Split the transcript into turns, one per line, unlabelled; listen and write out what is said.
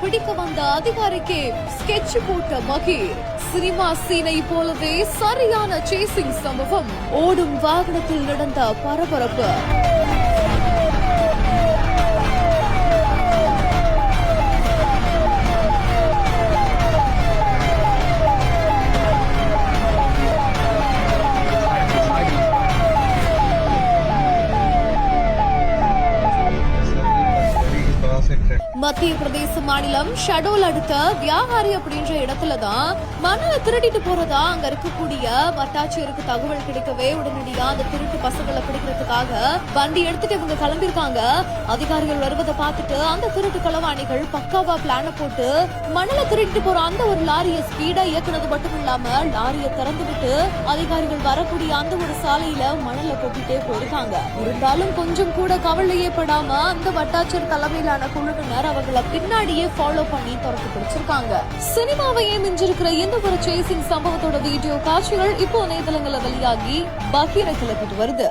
பிடிக்க வந்த அதிகாரிக்கு ஸ்கெட்ச் போட்ட மகீர். சினிமா சீனை போலவே சரியான சேசிங் சம்பவம். ஓடும் வாகனத்தில் நடந்த பரபரப்பு. மத்திய பிரதேச மாநிலம் ஷடோல் அடுத்த வியாகாரி அப்படின்ற இடத்துலதான் மணலை திருடிட்டு போறதா அங்க இருக்கக்கூடிய வட்டாட்சியருக்கு தகவல் கிடைக்கவே உடனடியா அந்த திருட்டு பசங்களை பிடிக்கிறதுக்காக வண்டி எடுத்துட்டு இவங்க கிளம்பிருக்காங்க. அதிகாரிகள் வருவதை பார்த்துட்டு அந்த திருட்டு களவாணிகள் பக்காவா பிளான போட்டு மணலை திருடிட்டு போற அந்த ஒரு லாரியை ஸ்பீடா இயக்குனது மட்டும் இல்லாம லாரியை திறந்து விட்டு அதிகாரிகள் வரக்கூடிய அந்த ஒரு சாலையில மணலை கொட்டிட்டே போயிருக்காங்க. இருந்தாலும் கொஞ்சம் கூட கவலையே படாம அந்த வட்டாட்சியர் தலைமையிலான குழுவினர் அவங்களை பின்னாடியே ஃபாலோ பண்ணி துரத்து பிடிச்சிருக்காங்க. சினிமாவையே மிஞ்சிருக்கிற இந்த ஒரு சேசிங் சம்பவத்தோட வீடியோ காட்சிகள் இப்போ இணையதளங்கள்ல வெளியாகி பகீர கிளப்பிட்டு வருது.